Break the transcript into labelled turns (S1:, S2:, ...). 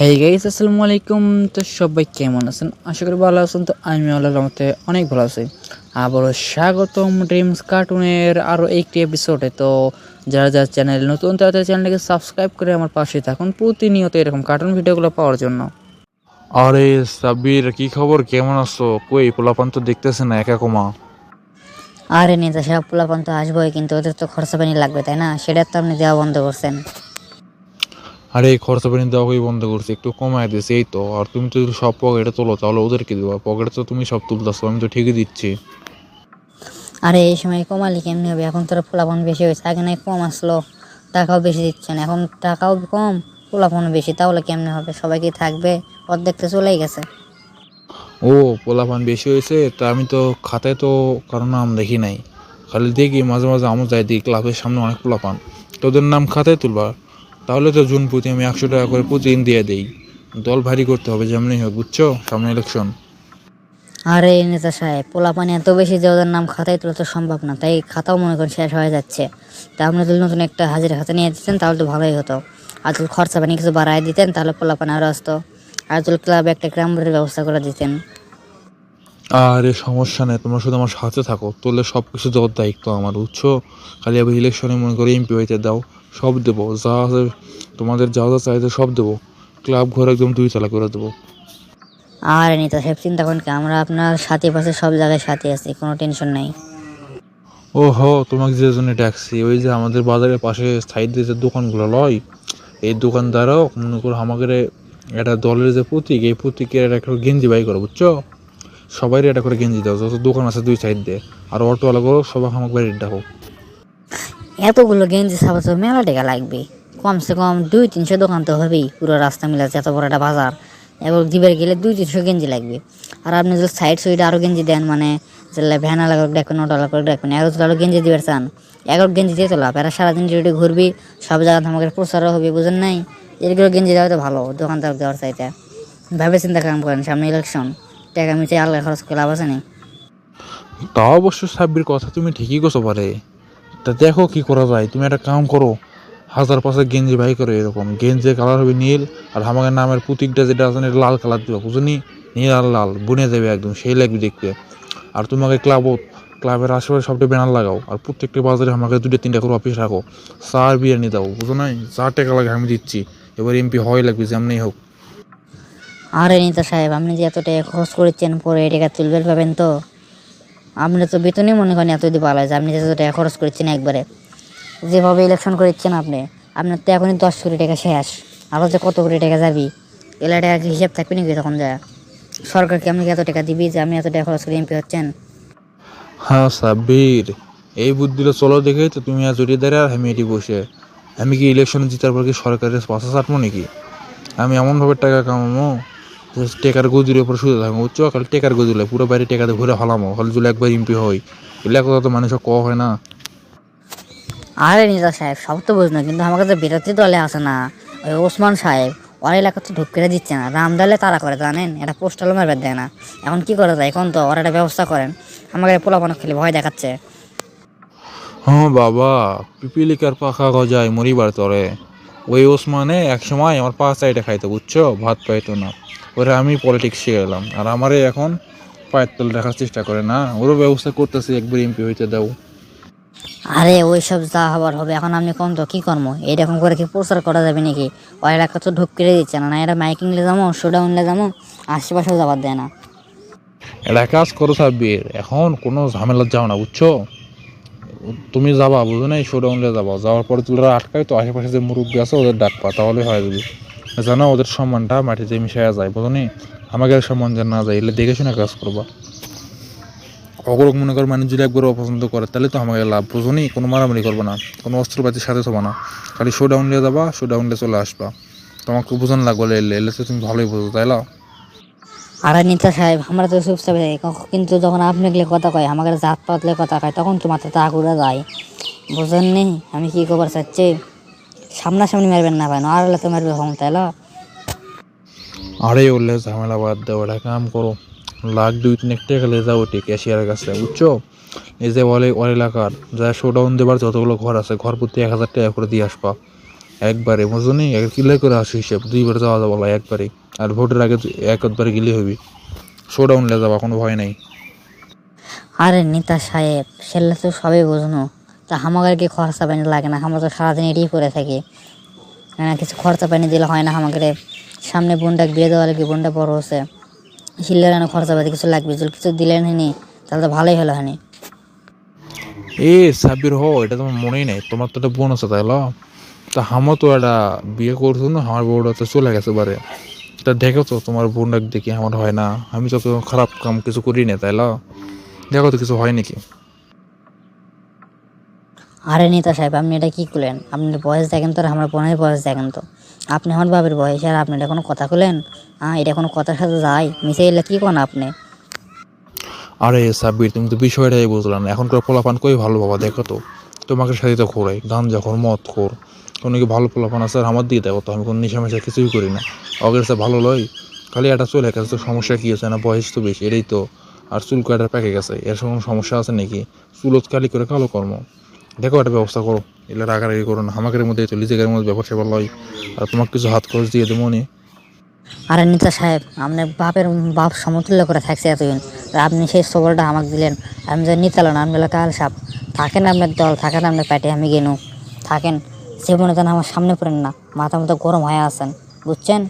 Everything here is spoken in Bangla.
S1: হেই গাইস, আসসালামু আলাইকুম। তো সবাই কেমন আছেন? আশা করি ভালো আছেন। তো আমি আল্লাহর রহমতে অনেক ভালো আছি। আবারও স্বাগতম ড্রিমস কার্টুনের আরও একটি এপিসোডে। তো যারা যারা চ্যানেল নতুন তাদের চ্যানেলকে সাবস্ক্রাইব করে আমার পাশে থাকুন প্রতিনিয়ত এরকম কার্টুন ভিডিওগুলো পাওয়ার জন্য।
S2: আরে সাব্বির, কি খবর? কেমন আছো? কই পোলাপান তো দেখতেছে না, একা কমা।
S3: আরে নেতা সাহেব, পোলাপান তো আসবোই, কিন্তু ওদের তো খরচা পানি লাগবে, তাই না? সেটা তো আপনি দেওয়া বন্ধ করছেন।
S2: আরে এই খরচা পানি দেওয়াই বন্ধ করছি, একটু কমায় দিয়েছি এই তো। আর তুমি তো যদি সব পকেটে তোলো তাহলে ওদেরকে দেবো, পকেটে তো তুমি সব তুলতেছো, আমি তো ঠিকই দিচ্ছি।
S3: আরে এই সময় কমালি কেমনি হবে? এখন তোর পোলাপান বেশি হয়েছে, আগে নাই কম আসলো, টাকাও বেশি দিচ্ছেন, এখন টাকাও কম, পোলাপানও বেশি, তাহলে কেমনে হবে? সবাই কি থাকবে? অর্ধেক তো চলেই গেছে।
S2: ও, পোলাপান বেশি হয়েছে তা আমি তো খাতায় তো কারো নাম দেখি নাই, খালি দেখি মাঝে মাঝে আমার যাই দিই ক্লাবের সামনে অনেক পোলাপান, তোদের নাম খাতায় তুলবা? তাহলে তো জুন প্রতি আমি 100 টাকা করে প্রতিদিন দিয়ে দেই। দল ভারী করতে হবে যেমনি হোক, বুঝছো? সামনে ইলেকশন।
S3: আরে নেতা সাহেব, পোলাপান এত বেশি যে ওদের নাম খাতায় তোলা তো সম্ভব না, তাই খাতাও মনে করেন শেষ হয়ে যাচ্ছে। তা আপনি যদি নতুন একটা হাজিরা খাতা নিয়ে দিতেন তাহলে তো ভালোই হতো। আর যদি খরচা পানি কিছু বাড়ায় দিতেন তাহলে পোলাপান আরও আসতো। আর যদি ক্লাবে একটা গ্রাম ভোটের ব্যবস্থা করে দিতেন।
S2: আরে সমস্যা নেই, তোমরা শুধু আমার সাথে থাকো, তোলে সব কিছু দেওয়ার দায়িত্ব আমার, বুঝছো? খালি আবার ইলেকশনে মনে করে এমপি হইতে দাও, সব দেবো, যা আছে তোমাদের যা যা চাইতে সব দেবো। ক্লাব ঘর একদম 2 তলা করে দেবো।
S3: আর নেতা সাহেব, চিন্তা করেন কি, আমরা আপনার সাথে পাশে সব জায়গায় সাথে আছি, কোনো টেনশন নাই।
S2: ও হো, তোমাকে যে জন্য ট্যাক্সি, ওই যে আমাদের বাজারের পাশে সাইড দিয়ে যে দোকানগুলো লয়, এই দোকানদারও মনে করো আমাদের একটা দলের যে প্রতীক, এই প্রতীকের একটা গেঞ্জি বাই করো, বুঝছো? সবাই এটা করে গেঞ্জি দাও, যত দোকান আছে 2 সাইড দিয়ে। আর অটোওয়ালা করো, সবাই আমাকে বাড়ির ডাকো।
S3: এতগুলো গেঞ্জি ছাপা তো মেলা টাকা লাগবে, কমসে কম 200-300 দোকান তো হবেই পুরো রাস্তা মিলাচ্ছে, এত বড় একটা বাজার। এবার দিবার গেলে 200-300 গেঞ্জি লাগবে। আর আপনি যদি সাইড সুইডে আরও গেঞ্জি দেন, মানে যে ভ্যান আলাদা করে দেখবেন, অটো আলাদা করে দেখবেন, এগারো আরও গেঞ্জি দিবার চান, 11 গেঞ্জি দিয়ে তো লাভ। এরা সারাদিন ডিউটি ঘুরবি, সব জায়গায় আমাদের প্রচারও হবে, বুঝেন নাই? এগুলো গেঞ্জি দেওয়া তো ভালো, দোকানদার দেওয়ার চাইতে। ভাবে চিন্তা কাম করেন, সামনে ইলেকশন, টাকা মিশে আলাদা খরচ করে লাভ আছে না।
S2: তা অবশ্য সাব্বির কথা তুমি ঠিকই করছো পারে। তা দেখো কি করা যায়, তুমি একটা কাম করো, 1000 500 গেঞ্জি বাই করো, এরকম গেঞ্জির কালার হবে নীল, আর আমাদের নামের প্রতীকটা যেটা আছে এটা লাল কালার দিবা, বুঝনি? নীল আর লাল বুনে দেবে একদম, সেই লাগবে দেখতে। আর তোমাকে ক্লাবের আশেপাশে সবটা ব্যানার লাগাও, আর প্রত্যেকটা বাজারে আমাকে 2-3টা করে অফিস রাখো, চা আর বিরিয়ানি দাও, বুঝো নাই? যা টাকা লাগে আমি দিচ্ছি, এবার এমপি হয় লাগবে যেমনি হোক।
S3: আরে নেতা সাহেব, আপনি যে এত টাকা খরচ করেছেন, পরে এই টাকা তুলবেন পাবেন তো? আপনি তো বেতনই মনে করেন এত দিতে পারলেন যে আপনি যত টাকা খরচ করেছেন একবারে, যেভাবে ইলেকশন করেছেন আপনি, আপনার তো এখনই 10 কোটি টাকা শেষ, আরও যে কত কোটি টাকা যাবি, এলা টাকা কি হিসাব থাকবে নাকি তখন যায়? সরকারকে আপনি কি এত টাকা দিবি যে আপনি এত টাকা খরচ করে এমপি হচ্ছেন?
S2: হ্যাঁ সাব্বির, এই বুদ্ধিটা চলো দেখে তো তুমি আর জড়িয়ে দাঁড়া, আর আমি এটি বসে, আমি কি ইলেকশনে জিতার পর কি সরকারের পাশা চাটবো নাকি? আমি এমনভাবে টাকা কামাবো যে টেকার গদির উপর শুধু থাকবো, বুঝছো? খালি টেকার গদিলে পুরো বাড়ি টেকাতে ঘুরে ফেলামো, খালি যদি একবার এমপি হই। এগুলা কথা তো মানুষ ক হয় না।
S3: আরে নেতা সাহেব, সব তো বুঝলো, কিন্তু আমাকে তো বিরোধী দলে আছে না, ওই ওসমান সাহেব, ওর এলাকা তো ঢুক করে দিচ্ছে না, রামদালে তারা করে জানেন, এটা পোস্টালও মারবে দেয় না। এখন কি করা যায়? এখন তো ওর একটা ব্যবস্থা করেন, আমাকে পোলাপানো খেলে ভয় দেখাচ্ছে।
S2: হ্যাঁ বাবা, পিপিলিকার পাখা গজায় মরিবার তরে। ওই ওসমানে এক সময় আমার 5 চাইটা খাইতো, বুঝছো? ভাত পাইতো না। ওরা আমি পলিটিক্স শিখে এলাম, আর আমারে এখন পায়ের তলে রাখার চেষ্টা করে না। ওরও ব্যবস্থা করতেছি, একবার এমপি হইতে দাও।
S3: আরে ওই সব যা হবার হবে, এখন আপনি কোন তো কি কর্ম এরকম করে কি প্রচার করা যাবে নাকি? ওই এলাকা তো ঢুক করে দিচ্ছে না, না এরা মাইকিং লে যাবো, শোডাউন লে যাবো, আশেপাশেও যাবার দেয় না।
S2: এটা কাজ করো সাব্বির, এখন কোনো ঝামেলা যাও না, বুঝছো? তুমি যাবা, বুঝো না? শোডাউনলে যাবা, যাওয়ার পরে তোমরা আটকায় তো আশেপাশে যে মুরব্বী আছে ওদের ডাকবা, তাহলে হয় যাবে। জানো ওদের সম্মানটা মাটিতে মিশাইয়া যায়, বুঝো নি? আমাকে সম্মান যেন না যায়, এলে দেখে শুনে কাজ করবা। অগরক মনে কর মানুষ যদি একবার অপছন্দ করে তাহলে তো আমাকে লাভ, বুঝো নি? কোনো মারামারি করবো না, কোনো অস্ত্রপাতির সাথে থবা না, খালি শোডাউনলে যাবা, শোডাউনলে চলে আসবা। তোমাকে বোঝান লাগবে, এলে এলে তো তুমি ভালোই বোঝো, তাই না?
S3: আরে নেতা সাহেব, আমরা তো চুপচাপ যাই, কিন্তু যখন আপনি গেলে কথা কয়, আমাকে জাত পাতলে কথা কয়, তখন তো মাথাতে আগুরা যায়, বুঝেন নি আমি কি খবর চাচ্ছি? সামনাসামনি মারবেন না ভাই, আর তো মারবে হম, তাই না?
S2: আরে ওলে ঝামেলা বাদ দাও, এটা কাম করো, লাখ 2-3 টাকা লে যাও ওটি ক্যাশিয়ারের কাছে, বুঝছো? এই যে বলে ওর এলাকার যা শোডাউন দেবার যতগুলো ঘর আছে, ঘর প্রতি 1000 টাকা করে দিয়ে আসবা। একবারে বুঝুনি কিলাই করে আসো হিসেব 2 বার যাওয়া যাবো একবারে, আর ভোটের আগে একবারে গেলে হবি, শোডাউন লে যাবা, কোনো ভয় নাই।
S3: আরে নেতা সাহেব সেলে তো সবই বুঝনো, তা আমাদের কি খরচা পানি লাগে না? আমরা তো সারাদিন এটাই করে থাকি, কিছু খরচা পানি দিলে হয় না আমাদের? সামনে বোনটা বিয়ে দেওয়া লাগে, বোনটা বড় হচ্ছে, শিল্লের খরচা পাতি কিছু লাগবে, যদি কিছু দিলেন হয়নি তাহলে তো ভালোই হলো হয়নি।
S2: এ সাব্বির এটা তোমার মনেই নেই, তোমার তো একটা বোন আছে তাই ল, তা আমার তো একটা বিয়ে করছো না, আমার বউটা তো চলে গেছে বারে, তা দেখো তো তোমার বোনটা দেখি আমার হয় না, আমি তো কোনো খারাপ কাম কিছু করি না তাই ল, দেখো তো কিছু হয় নাকি।
S3: আরে নেতা সাহেব আপনি এটা কি করলেন? আপনার বয়স দেখেন তো, আর আমার বোনের বয়স দেখেন তো, আপনি আমার বাবার বয়স আর আপনি এটা কোনো কথা খুলেন? এটা কোনো কথার সাথে যায়? মিশে গেলে কি করেন আপনি?
S2: আরে সাব্বির তুমি তো বিষয়টাই বুঝলাম না, এখনকার পোলাপান কই ভালো বাবা, দেখো তো তোমাকে সাথে তো ঘোরাই গাঞ্জা খোর মদ খোর, কোনো কি ভালো পোলাপান আছে? আর আমার দিকে দেখো তো, আমি কোনো নেশা মেশা কিছুই করি না, অগের সাথে ভালো লয়, খালি একটা চলে গেছে, তো সমস্যা কি আছে না, বয়স তো বেশি এটাই তো, আর চুল কাটার পেকে গেছে, এর কোনো সমস্যা আছে নাকি? চুলত কালি করে কালো কর্ম, দেখো একটা ব্যবস্থা করো, এগুলো রাগারাগি করো না, আমাদের মধ্যে তো লিজেকের মধ্যে ব্যাপার সেবার লয়, আর তোমাকে কিছু হাত খরচ দিয়ে দেবো নি।
S3: আরে নেতা সাহেব আপনার বাপ সমতুল্য করে থাকছে এতদিন, আর আপনি সেই সবলটা আমাকে দিলেন, আমি যে নিতালেন আমি বলে কাল সাপ, থাকেন আপনার দল, থাকেন আপনার প্যাটে, আমি গেনু থাকেন, জীবনে যেন আমার সামনে পড়েন না, মাথা মতো গরম হয়ে আছেন, বুঝছেন?